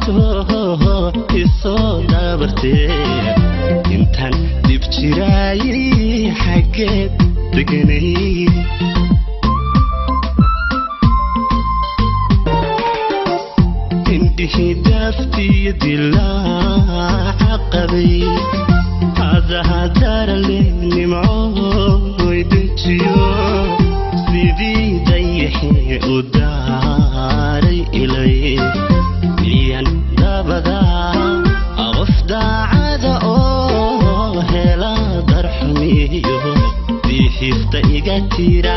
darto isoo dabartee intaan dib jiraayay xageed deganay indhihi daaftii dilaaca qabay hadaha darale nimcooy dejiyo sidii dayaxee u daaray ilay miyan dabadaa qof daacada oo hela darxumiyo diihista iga tira